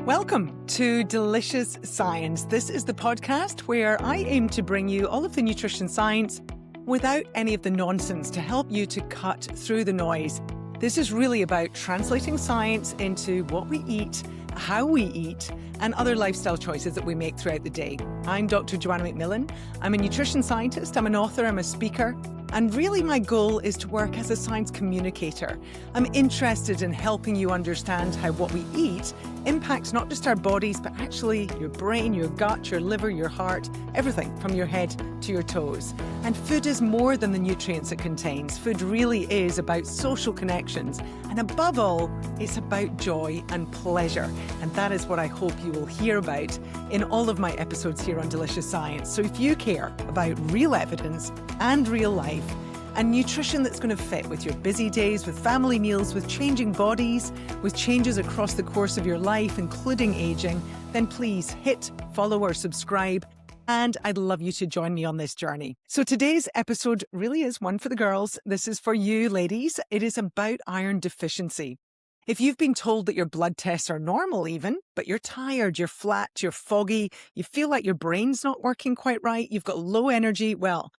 Welcome to Delicious Science. This is the podcast where I aim to bring you all of the nutrition science without any of the nonsense to help you to cut through the noise. This is really about translating science into what we eat, how we eat, and other lifestyle choices that we make throughout the day. I'm Dr. Joanna McMillan. I'm a nutrition scientist, I'm an author, I'm a speaker, and really my goal is to work as a science communicator. I'm interested in helping you understand how what we eat impacts not just our bodies, but actually your brain, your gut, your liver, your heart, everything from your head to your toes. And food is more than the nutrients it contains. Food really is about social connections. And above all, it's about joy and pleasure. And that is what I hope you will hear about in all of my episodes here on Delicious Science. So if you care about real evidence and real life, and nutrition that's going to fit with your busy days, with family meals, with changing bodies, with changes across the course of your life, including aging, then please hit follow or subscribe. And I'd love you to join me on this journey. So today's episode really is one for the girls. This is for you, ladies. It is about iron deficiency. If you've been told that your blood tests are normal even, but you're tired, you're flat, you're foggy, you feel like your brain's not working quite right, you've got low energy, well,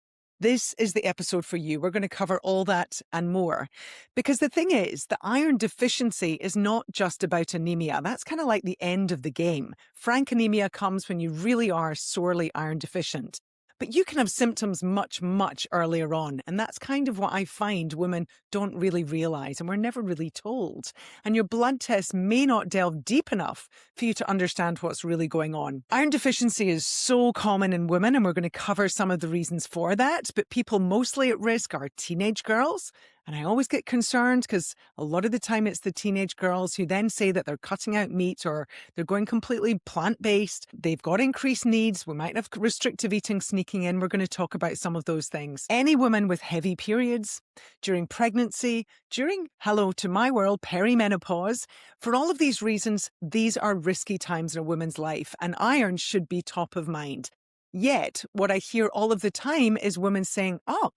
this is the episode for you. We're going to cover all that and more. Because the thing is, the iron deficiency is not just about anemia. That's kind of like the end of the game. Frank anemia comes when you really are sorely iron deficient. But you can have symptoms much, much earlier on. And that's kind of what I find women don't really realize, and we're never really told. And your blood tests may not delve deep enough for you to understand what's really going on. Iron deficiency is so common in women, and we're going to cover some of the reasons for that. But people mostly at risk are teenage girls. And I always get concerned because a lot of the time it's the teenage girls who then say that they're cutting out meat or they're going completely plant-based. They've got increased needs. We might have restrictive eating sneaking in. We're going to talk about some of those things. Any woman with heavy periods, during pregnancy, during, hello to my world, perimenopause. For all of these reasons, these are risky times in a woman's life, and iron should be top of mind. Yet, what I hear all of the time is women saying, oh,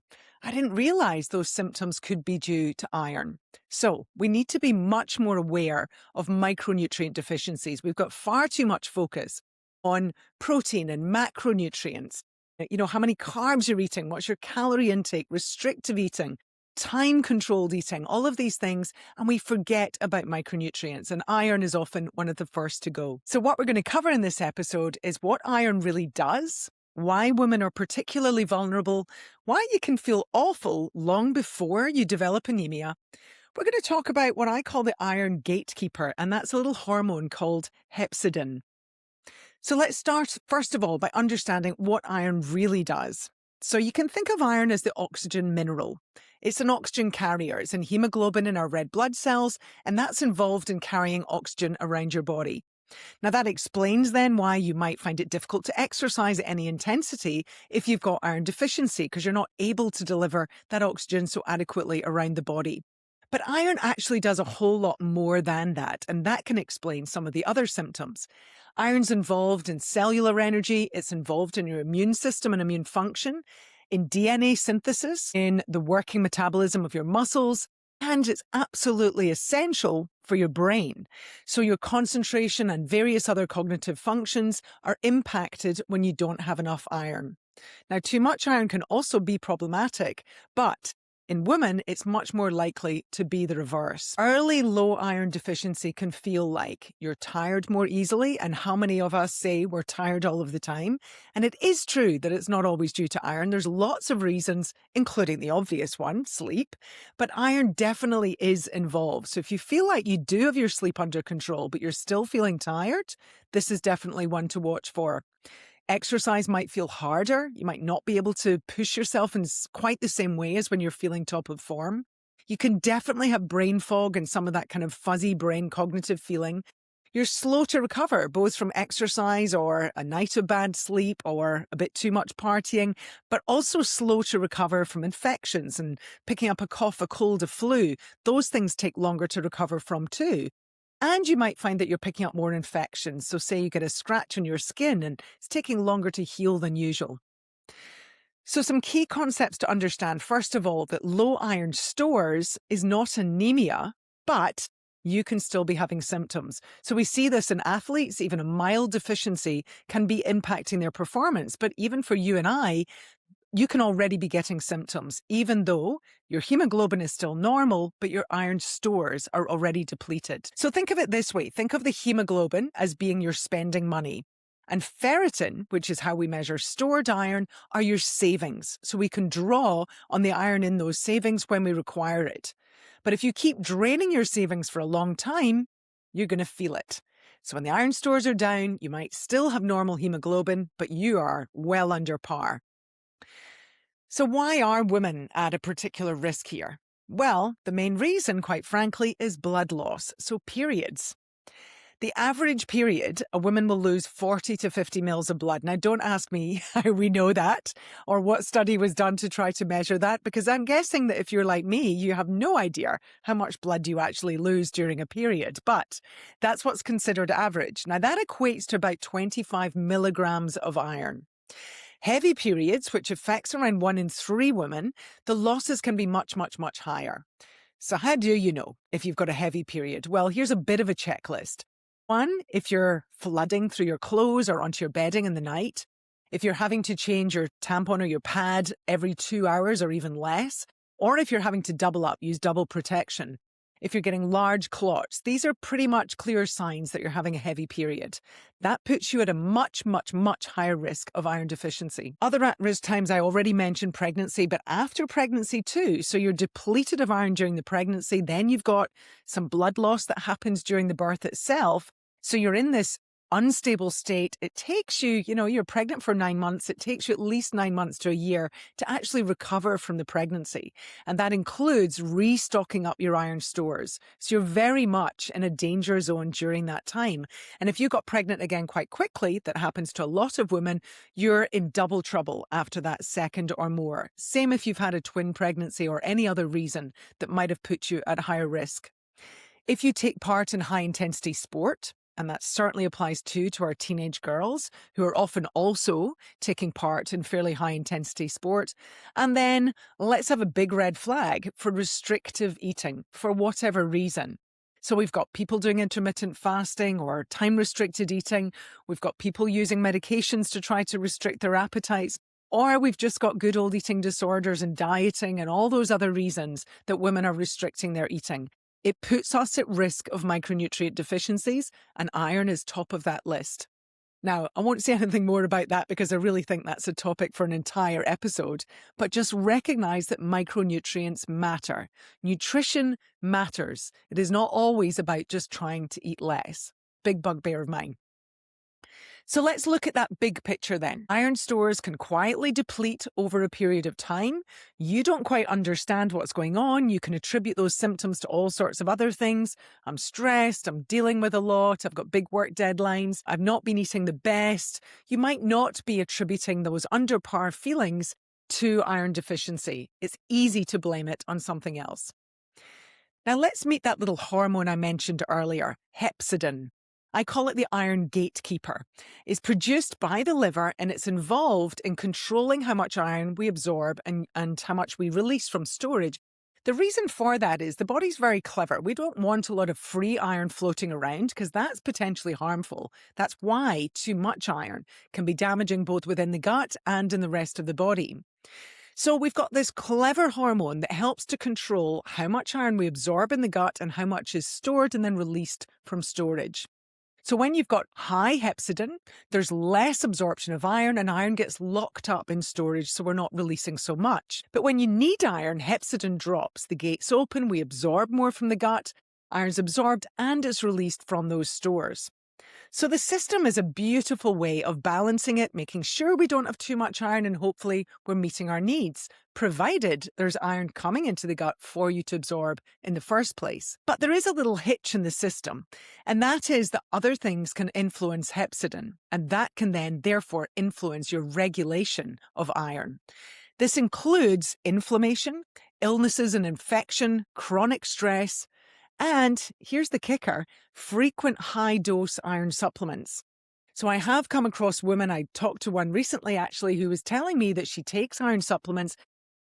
I didn't realize those symptoms could be due to iron. So we need to be much more aware of micronutrient deficiencies. We've got far too much focus on protein and macronutrients. You know, how many carbs you're eating, what's your calorie intake, restrictive eating, time-controlled eating, all of these things, and we forget about micronutrients, and iron is often one of the first to go. So what we're going to cover in this episode is what iron really does, why women are particularly vulnerable, why you can feel awful long before you develop anemia. We're going to talk about what I call the iron gatekeeper, and that's a little hormone called hepcidin. So let's start, first of all, by understanding what iron really does. So you can think of iron as the oxygen mineral. It's an oxygen carrier. It's in hemoglobin in our red blood cells, and that's involved in carrying oxygen around your body. Now, that explains then why you might find it difficult to exercise at any intensity if you've got iron deficiency, because you're not able to deliver that oxygen so adequately around the body. But iron actually does a whole lot more than that, and that can explain some of the other symptoms. Iron's involved in cellular energy, it's involved in your immune system and immune function, in DNA synthesis, in the working metabolism of your muscles, and it's absolutely essential for your brain. So your concentration and various other cognitive functions are impacted when you don't have enough iron. Now, too much iron can also be problematic, but in women, it's much more likely to be the reverse. Early low iron deficiency can feel like you're tired more easily, and how many of us say we're tired all of the time? And it is true that it's not always due to iron. There's lots of reasons, including the obvious one, sleep, but iron definitely is involved. So if you feel like you do have your sleep under control, but you're still feeling tired, this is definitely one to watch for. Exercise might feel harder. You might not be able to push yourself in quite the same way as when you're feeling top of form. You can definitely have brain fog and some of that kind of fuzzy brain cognitive feeling. You're slow to recover, both from exercise or a night of bad sleep or a bit too much partying, but also slow to recover from infections and picking up a cough, a cold, a flu. Those things take longer to recover from too. And you might find that you're picking up more infections. So say you get a scratch on your skin and it's taking longer to heal than usual. So some key concepts to understand. First of all, that low iron stores is not anemia, but you can still be having symptoms. So we see this in athletes. Even a mild deficiency can be impacting their performance. But even for you and I, you can already be getting symptoms, even though your hemoglobin is still normal, but your iron stores are already depleted. So think of it this way. Think of the hemoglobin as being your spending money. And ferritin, which is how we measure stored iron, are your savings. So we can draw on the iron in those savings when we require it. But if you keep draining your savings for a long time, you're going to feel it. So when the iron stores are down, you might still have normal hemoglobin, but you are well under par. So why are women at a particular risk here? Well, the main reason, quite frankly, is blood loss, so periods. The average period, a woman will lose 40 to 50 mils of blood. Now, don't ask me how we know that or what study was done to try to measure that, because I'm guessing that if you're like me, you have no idea how much blood you actually lose during a period. But that's what's considered average. Now, that equates to about 25 milligrams of iron. Heavy periods, which affects around 1 in 3 women, the losses can be much, much, much higher. So how do you know if you've got a heavy period? Well, here's a bit of a checklist. 1, if you're flooding through your clothes or onto your bedding in the night, if you're having to change your tampon or your pad every 2 hours or even less, or if you're having to double up, use double protection. If you're getting large clots, these are pretty much clear signs that you're having a heavy period. That puts you at a much, much, much higher risk of iron deficiency. Other at-risk times, I already mentioned pregnancy, but after pregnancy too. So you're depleted of iron during the pregnancy, then you've got some blood loss that happens during the birth itself. So you're in this unstable state. It takes you, you're pregnant for 9 months. It takes you at least 9 months to a year to actually recover from the pregnancy. And that includes restocking up your iron stores. So you're very much in a danger zone during that time. And if you got pregnant again quite quickly, that happens to a lot of women, you're in double trouble after that second or more. Same if you've had a twin pregnancy or any other reason that might have put you at higher risk. If you take part in high intensity sport, and that certainly applies too to our teenage girls who are often also taking part in fairly high intensity sport. And then let's have a big red flag for restrictive eating for whatever reason. So we've got people doing intermittent fasting or time restricted eating. We've got people using medications to try to restrict their appetites. Or we've just got good old eating disorders and dieting and all those other reasons that women are restricting their eating. It puts us at risk of micronutrient deficiencies, and iron is top of that list. Now, I won't say anything more about that because I really think that's a topic for an entire episode, but just recognize that micronutrients matter. Nutrition matters. It is not always about just trying to eat less. Big bugbear of mine. So let's look at that big picture then. Iron stores can quietly deplete over a period of time. You don't quite understand what's going on. You can attribute those symptoms to all sorts of other things. I'm stressed, I'm dealing with a lot, I've got big work deadlines, I've not been eating the best. You might not be attributing those under par feelings to iron deficiency. It's easy to blame it on something else. Now let's meet that little hormone I mentioned earlier, hepcidin. I call it the iron gatekeeper. It's produced by the liver and it's involved in controlling how much iron we absorb and how much we release from storage. The reason for that is the body's very clever. We don't want a lot of free iron floating around because that's potentially harmful. That's why too much iron can be damaging both within the gut and in the rest of the body. So we've got this clever hormone that helps to control how much iron we absorb in the gut and how much is stored and then released from storage. So when you've got high hepcidin, there's less absorption of iron and iron gets locked up in storage, so we're not releasing so much. But when you need iron, hepcidin drops. The gates open, we absorb more from the gut, iron's absorbed and it's released from those stores. So the system is a beautiful way of balancing it, making sure we don't have too much iron and hopefully we're meeting our needs, provided there's iron coming into the gut for you to absorb in the first place. But there is a little hitch in the system, and that is that other things can influence hepcidin, and that can then therefore influence your regulation of iron. This includes inflammation, illnesses and infection, chronic stress, and here's the kicker, frequent high-dose iron supplements. So I have come across women, I talked to one recently actually, who was telling me that she takes iron supplements,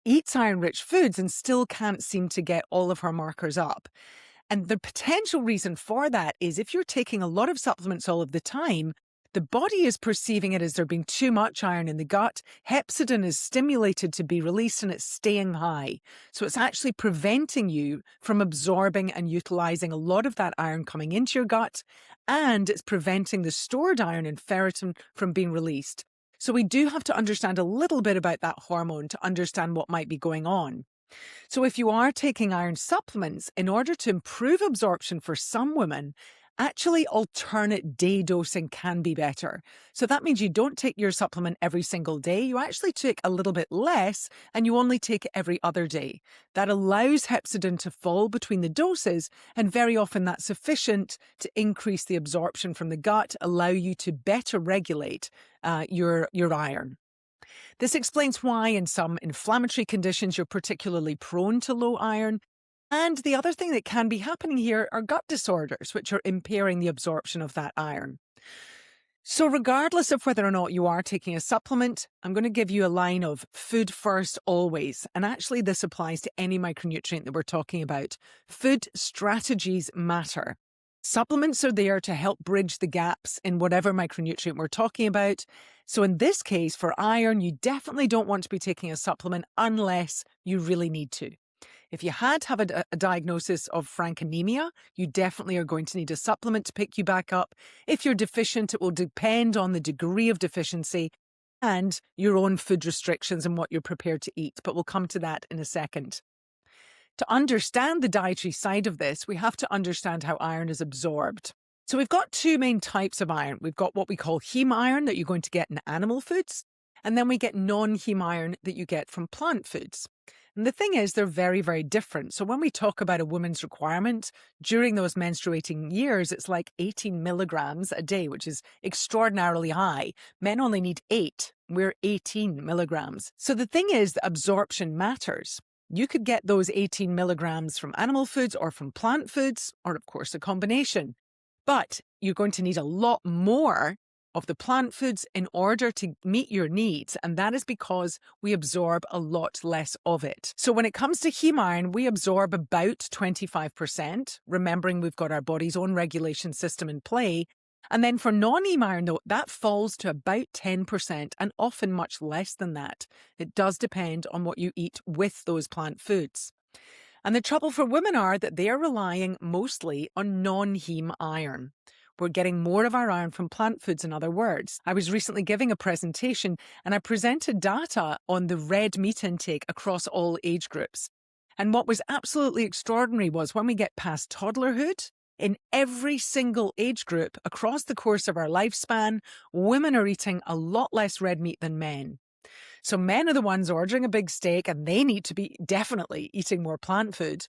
eats iron-rich foods, and still can't seem to get all of her markers up. And the potential reason for that is if you're taking a lot of supplements all of the time, the body is perceiving it as there being too much iron in the gut. Hepcidin is stimulated to be released and it's staying high. So it's actually preventing you from absorbing and utilizing a lot of that iron coming into your gut, and it's preventing the stored iron and ferritin from being released. So we do have to understand a little bit about that hormone to understand what might be going on. So if you are taking iron supplements, in order to improve absorption for some women, actually alternate day dosing can be better. So that means you don't take your supplement every single day. You actually take a little bit less and you only take it every other day. That allows hepcidin to fall between the doses, and very often that's sufficient to increase the absorption from the gut, allow you to better regulate your iron. This explains why in some inflammatory conditions you're particularly prone to low iron. And the other thing that can be happening here are gut disorders, which are impairing the absorption of that iron. So regardless of whether or not you are taking a supplement, I'm going to give you a line of food first always. And actually this applies to any micronutrient that we're talking about. Food strategies matter. Supplements are there to help bridge the gaps in whatever micronutrient we're talking about. So in this case, for iron, you definitely don't want to be taking a supplement unless you really need to. If you have a diagnosis of frank anemia, you definitely are going to need a supplement to pick you back up. If you're deficient, it will depend on the degree of deficiency and your own food restrictions and what you're prepared to eat. But we'll come to that in a second. To understand the dietary side of this, we have to understand how iron is absorbed. So we've got two main types of iron. We've got what we call heme iron that you're going to get in animal foods, and then we get non-heme iron that you get from plant foods. And the thing is, they're very, very different. So when we talk about a woman's requirement during those menstruating years, it's like 18 milligrams a day, which is extraordinarily high. Men only need 8. We're 18 milligrams. So the thing is, the absorption matters. You could get those 18 milligrams from animal foods or from plant foods, or of course a combination. But you're going to need a lot more of the plant foods in order to meet your needs, and that is because we absorb a lot less of it. So when it comes to heme iron, we absorb about 25%, remembering we've got our body's own regulation system in play. And then for non-heme iron, though, that falls to about 10% and often much less than that. It does depend on what you eat with those plant foods. And the trouble for women are that they are relying mostly on non-heme iron. We're getting more of our iron from plant foods, in other words. I was recently giving a presentation and I presented data on the red meat intake across all age groups. And what was absolutely extraordinary was when we get past toddlerhood, in every single age group across the course of our lifespan, women are eating a lot less red meat than men. So men are the ones ordering a big steak and they need to be definitely eating more plant food.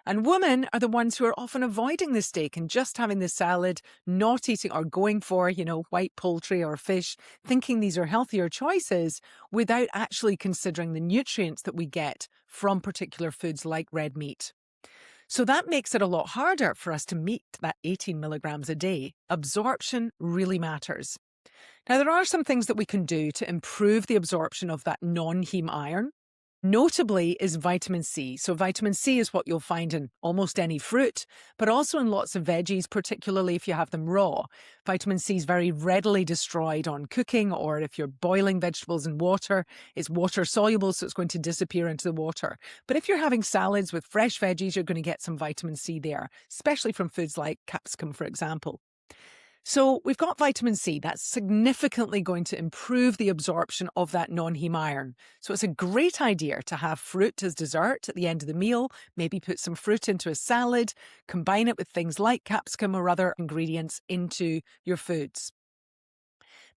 And women are the ones who are often avoiding the steak and just having the salad, not eating or going for, white poultry or fish, thinking these are healthier choices without actually considering the nutrients that we get from particular foods like red meat. So that makes it a lot harder for us to meet that 18 milligrams a day. Absorption really matters. Now, there are some things that we can do to improve the absorption of that non-heme iron. Notably is vitamin C. So vitamin C is what you'll find in almost any fruit, but also in lots of veggies, particularly if you have them raw. Vitamin C is very readily destroyed on cooking, or if you're boiling vegetables in water, it's water soluble, so it's going to disappear into the water. But if you're having salads with fresh veggies, you're going to get some vitamin C there, especially from foods like capsicum, for example. So we've got vitamin C. That's significantly going to improve the absorption of that non-heme iron. So it's a great idea to have fruit as dessert at the end of the meal, maybe put some fruit into a salad, combine it with things like capsicum or other ingredients into your foods.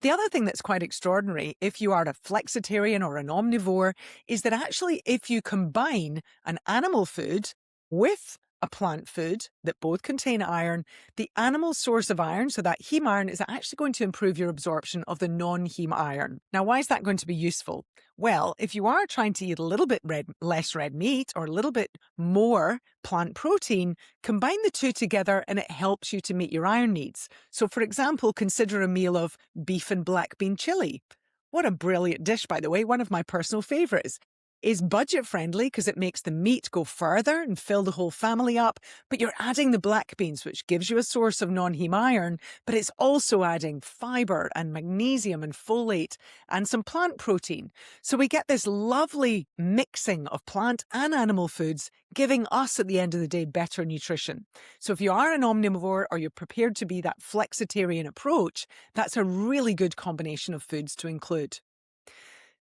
The other thing that's quite extraordinary, if you are a flexitarian or an omnivore, is that actually if you combine an animal food with a plant food that both contain iron, the animal source of iron, so that heme iron, is actually going to improve your absorption of the non-heme iron. Now, why is that going to be useful? Well, if you are trying to eat a little bit less red meat or a little bit more plant protein, combine the two together and it helps you to meet your iron needs. So, for example, consider a meal of beef and black bean chili. What a brilliant dish, by the way, one of my personal favourites. Is budget friendly because it makes the meat go further and fill the whole family up, but you're adding the black beans, which gives you a source of non-heme iron, but it's also adding fiber and magnesium and folate and some plant protein. So we get this lovely mixing of plant and animal foods, giving us at the end of the day better nutrition. So if you are an omnivore or you're prepared to be that flexitarian approach, that's a really good combination of foods to include.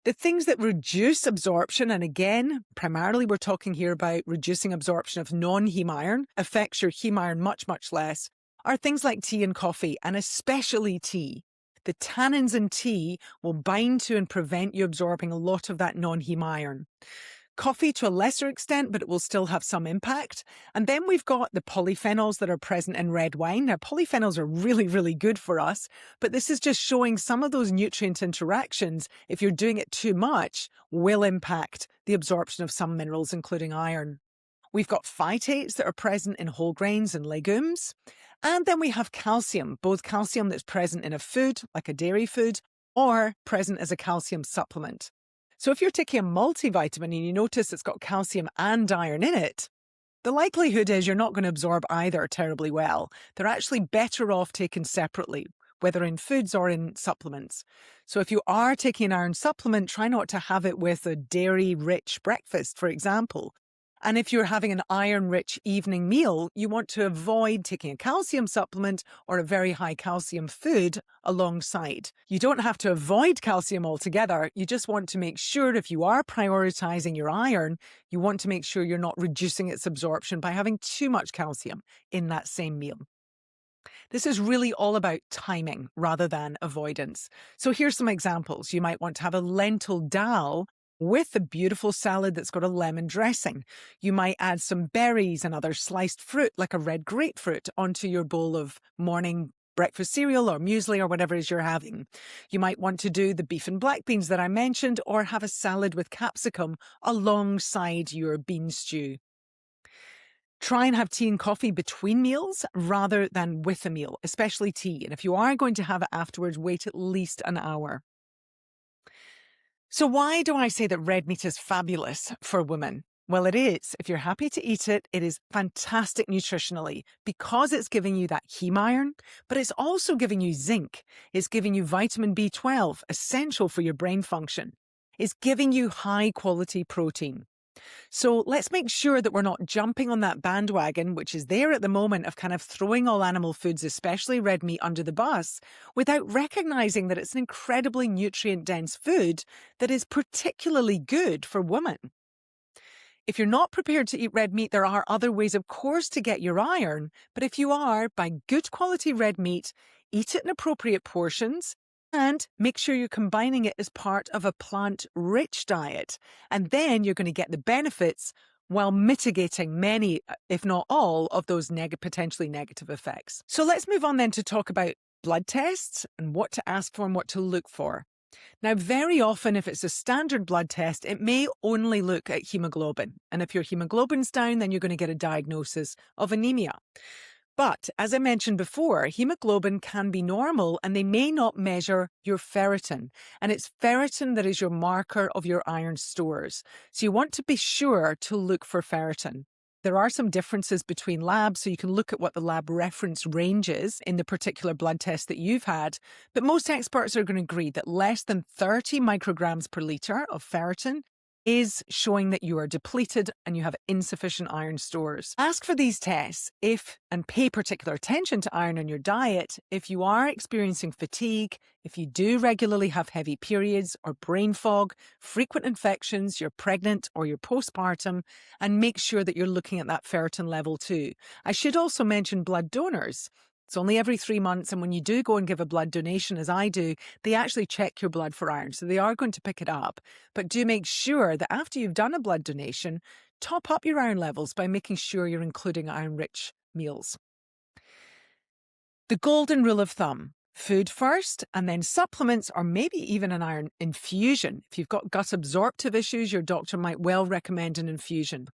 The things that reduce absorption, and again, primarily we're talking here about reducing absorption of non-heme iron, affects your heme iron much, much less, are things like tea and coffee, and especially tea. The tannins in tea will bind to and prevent you absorbing a lot of that non-heme iron. Coffee to a lesser extent, but it will still have some impact. And then we've got the polyphenols that are present in red wine. Now, polyphenols are really, really good for us, but this is just showing some of those nutrient interactions, if you're doing it too much, will impact the absorption of some minerals, including iron. We've got phytates that are present in whole grains and legumes. And then we have calcium, both calcium that's present in a food, like a dairy food, or present as a calcium supplement. So if you're taking a multivitamin and you notice it's got calcium and iron in it, the likelihood is you're not going to absorb either terribly well. They're actually better off taken separately, whether in foods or in supplements. So if you are taking an iron supplement, try not to have it with a dairy-rich breakfast, for example. And if you're having an iron-rich evening meal, you want to avoid taking a calcium supplement or a very high calcium food alongside. You don't have to avoid calcium altogether. You just want to make sure, if you are prioritizing your iron, you want to make sure you're not reducing its absorption by having too much calcium in that same meal. This is really all about timing rather than avoidance. So here's some examples. You might want to have a lentil dal with a beautiful salad that's got a lemon dressing. You might add some berries and other sliced fruit, like a red grapefruit, onto your bowl of morning breakfast cereal or muesli or whatever it is you're having. You might want to do the beef and black beans that I mentioned, or have a salad with capsicum alongside your bean stew. Try and have tea and coffee between meals rather than with a meal, especially tea. And if you are going to have it afterwards, wait at least an hour. So why do I say that red meat is fabulous for women? Well, it is. If you're happy to eat it, it is fantastic nutritionally because it's giving you that heme iron, but it's also giving you zinc. It's giving you vitamin B12, essential for your brain function. It's giving you high quality protein. So let's make sure that we're not jumping on that bandwagon, which is there at the moment, of kind of throwing all animal foods, especially red meat, under the bus without recognizing that it's an incredibly nutrient-dense food that is particularly good for women. If you're not prepared to eat red meat, there are other ways, of course, to get your iron. But if you are, buy good quality red meat, eat it in appropriate portions, and make sure you're combining it as part of a plant-rich diet. And then you're going to get the benefits while mitigating many, if not all, of those potentially negative effects. So let's move on then to talk about blood tests and what to ask for and what to look for. Now, very often, if it's a standard blood test, it may only look at hemoglobin. And if your hemoglobin's down, then you're going to get a diagnosis of anemia. But as I mentioned before, hemoglobin can be normal and they may not measure your ferritin. And it's ferritin that is your marker of your iron stores. So you want to be sure to look for ferritin. There are some differences between labs, so you can look at what the lab reference range is in the particular blood test that you've had. But most experts are going to agree that less than 30 micrograms per litre of ferritin is showing that you are depleted and you have insufficient iron stores. Ask for these tests and pay particular attention to iron in your diet if you are experiencing fatigue, if you do regularly have heavy periods or brain fog, frequent infections, you're pregnant or you're postpartum, and make sure that you're looking at that ferritin level too. I should also mention blood donors. It's only every 3 months, and when you do go and give a blood donation, as I do, they actually check your blood for iron, so they are going to pick it up. But do make sure that after you've done a blood donation, top up your iron levels by making sure you're including iron-rich meals. The golden rule of thumb: food first and then supplements, or maybe even an iron infusion. If you've got gut absorptive issues, your doctor might well recommend an infusion.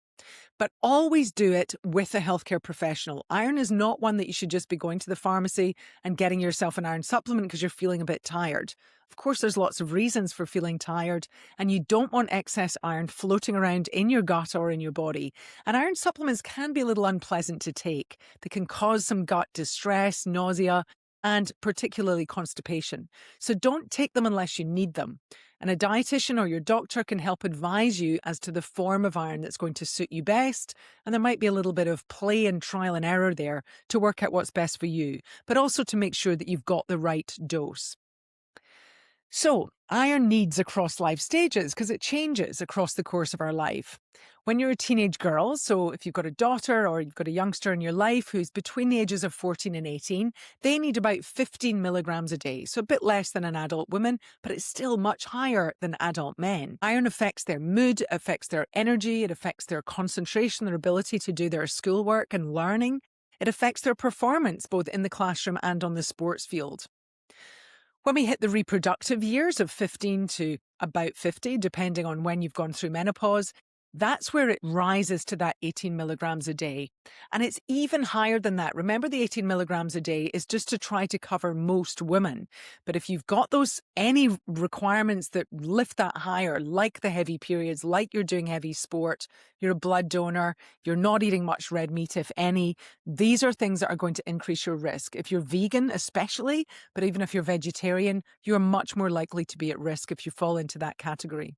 But always do it with a healthcare professional. Iron is not one that you should just be going to the pharmacy and getting yourself an iron supplement because you're feeling a bit tired. Of course, there's lots of reasons for feeling tired, and you don't want excess iron floating around in your gut or in your body. And iron supplements can be a little unpleasant to take. They can cause some gut distress, nausea, and particularly constipation. So don't take them unless you need them. And a dietitian or your doctor can help advise you as to the form of iron that's going to suit you best. And there might be a little bit of play and trial and error there to work out what's best for you, but also to make sure that you've got the right dose. So, iron needs across life stages because it changes across the course of our life. When you're a teenage girl, so if you've got a daughter or you've got a youngster in your life who's between the ages of 14 and 18, they need about 15 milligrams a day, so a bit less than an adult woman, but it's still much higher than adult men. Iron affects their mood, affects their energy, it affects their concentration, their ability to do their schoolwork and learning. It affects their performance both in the classroom and on the sports field. When we hit the reproductive years of 15 to about 50, depending on when you've gone through menopause, that's where it rises to that 18 milligrams a day. And it's even higher than that. Remember, the 18 milligrams a day is just to try to cover most women. But if you've got any requirements that lift that higher, like the heavy periods, like you're doing heavy sport, you're a blood donor, you're not eating much red meat, if any, these are things that are going to increase your risk. If you're vegan, especially, but even if you're vegetarian, you're much more likely to be at risk if you fall into that category.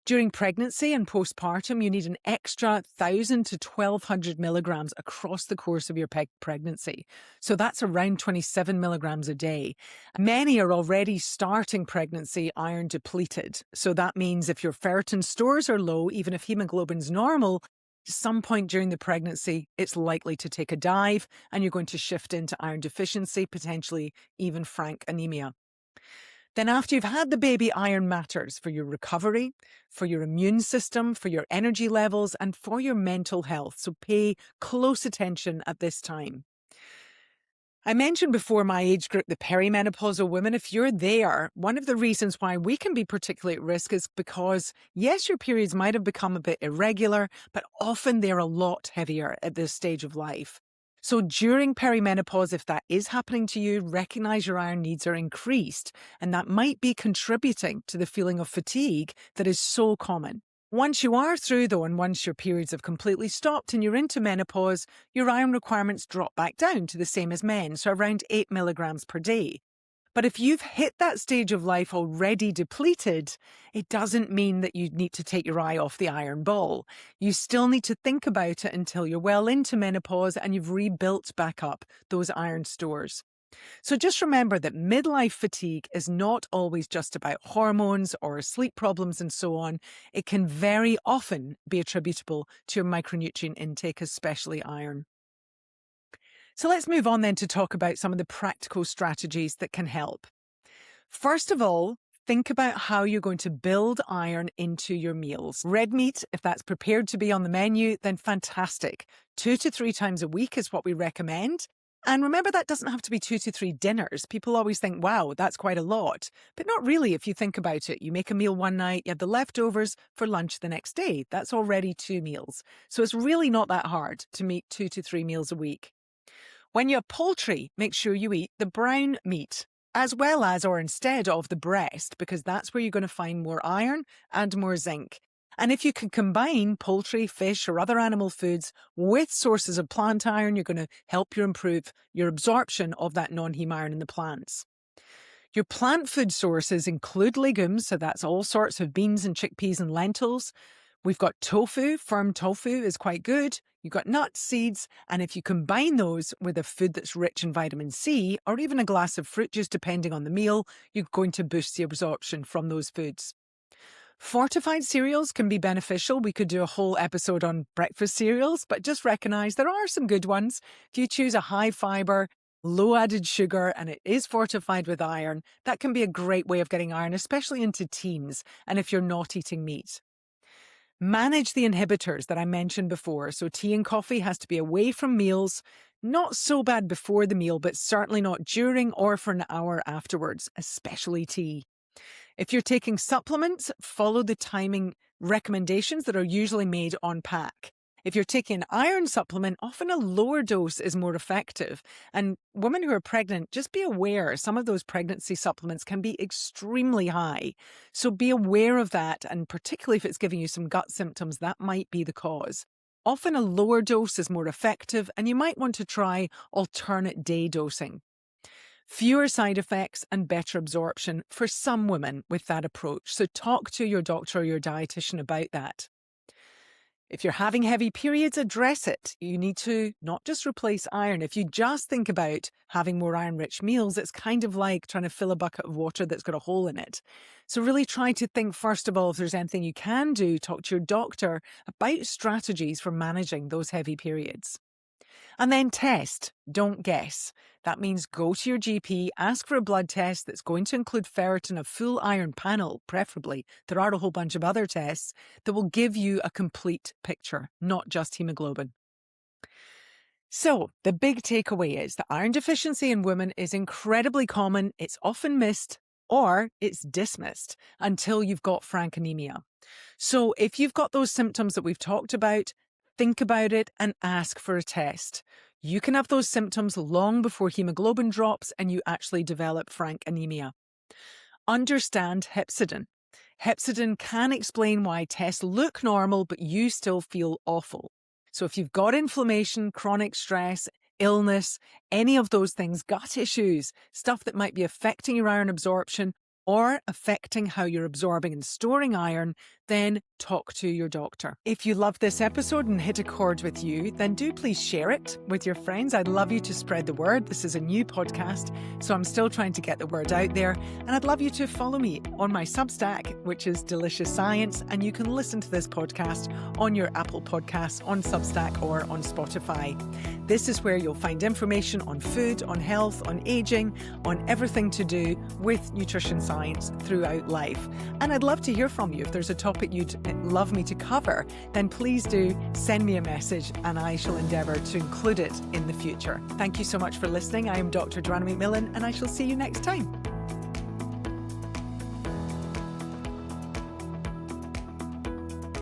During pregnancy and postpartum, you need an extra 1,000 to 1,200 milligrams across the course of your pregnancy. So that's around 27 milligrams a day. Many are already starting pregnancy iron depleted. So that means if your ferritin stores are low, even if hemoglobin's normal, at some point during the pregnancy, it's likely to take a dive and you're going to shift into iron deficiency, potentially even frank anemia. Then after you've had the baby, iron matters for your recovery, for your immune system, for your energy levels, and for your mental health. So pay close attention at this time. I mentioned before my age group, the perimenopausal women. If you're there, one of the reasons why we can be particularly at risk is because, yes, your periods might have become a bit irregular, but often they're a lot heavier at this stage of life. So during perimenopause, if that is happening to you, recognize your iron needs are increased, and that might be contributing to the feeling of fatigue that is so common. Once you are through, though, and once your periods have completely stopped and you're into menopause, your iron requirements drop back down to the same as men, so around 8 milligrams per day. But if you've hit that stage of life already depleted, it doesn't mean that you need to take your eye off the iron ball. You still need to think about it until you're well into menopause and you've rebuilt back up those iron stores. So just remember that midlife fatigue is not always just about hormones or sleep problems and so on. It can very often be attributable to your micronutrient intake, especially iron. So let's move on then to talk about some of the practical strategies that can help. First of all, think about how you're going to build iron into your meals. Red meat, if that's prepared to be on the menu, then fantastic. 2 to 3 times a week is what we recommend. And remember, that doesn't have to be 2 to 3 dinners. People always think, wow, that's quite a lot. But not really if you think about it. You make a meal one night, you have the leftovers for lunch the next day. That's already 2 meals. So it's really not that hard to make 2 to 3 meals a week. When you have poultry, make sure you eat the brown meat, as well as or instead of the breast, because that's where you're going to find more iron and more zinc. And if you can combine poultry, fish, or other animal foods with sources of plant iron, you're going to help you improve your absorption of that non-heme iron in the plants. Your plant food sources include legumes, so that's all sorts of beans and chickpeas and lentils. We've got tofu. Firm tofu is quite good. You've got nuts, seeds, and if you combine those with a food that's rich in vitamin C, or even a glass of fruit juice, depending on the meal, you're going to boost the absorption from those foods. Fortified cereals can be beneficial. We could do a whole episode on breakfast cereals, but just recognize there are some good ones. If you choose a high fiber, low added sugar, and it is fortified with iron, that can be a great way of getting iron, especially into teens, and if you're not eating meat. Manage the inhibitors that I mentioned before. So tea and coffee has to be away from meals. Not so bad before the meal, but certainly not during or for an hour afterwards, especially tea. If you're taking supplements, follow the timing recommendations that are usually made on pack. If you're taking an iron supplement, often a lower dose is more effective. And women who are pregnant, just be aware some of those pregnancy supplements can be extremely high. So be aware of that, and particularly if it's giving you some gut symptoms, that might be the cause. Often a lower dose is more effective, and you might want to try alternate day dosing. Fewer side effects and better absorption for some women with that approach. So talk to your doctor or your dietitian about that. If you're having heavy periods, address it. You need to not just replace iron. If you just think about having more iron-rich meals, it's kind of like trying to fill a bucket of water that's got a hole in it. So really try to think, first of all, if there's anything you can do, talk to your doctor about strategies for managing those heavy periods. And then test, don't guess. That means go to your GP, ask for a blood test that's going to include ferritin, a full iron panel, preferably. There are a whole bunch of other tests that will give you a complete picture, not just hemoglobin. So the big takeaway is that iron deficiency in women is incredibly common. It's often missed or it's dismissed until you've got frank anemia. So if you've got those symptoms that we've talked about, think about it and ask for a test. You can have those symptoms long before hemoglobin drops and you actually develop frank anemia. Understand hepcidin. Hepcidin can explain why tests look normal, but you still feel awful. So if you've got inflammation, chronic stress, illness, any of those things, gut issues, stuff that might be affecting your iron absorption or affecting how you're absorbing and storing iron, then talk to your doctor. If you love this episode and hit a chord with you, then do please share it with your friends. I'd love you to spread the word. This is a new podcast, so I'm still trying to get the word out there. And I'd love you to follow me on my Substack, which is Delicious Science. And you can listen to this podcast on your Apple Podcasts, on Substack, or on Spotify. This is where you'll find information on food, on health, on aging, on everything to do with nutrition science throughout life. And I'd love to hear from you. If there's a topic you'd love me to cover, then please do send me a message and I shall endeavour to include it in the future. Thank you so much for listening. I am Dr. Joanna McMillan and I shall see you next time.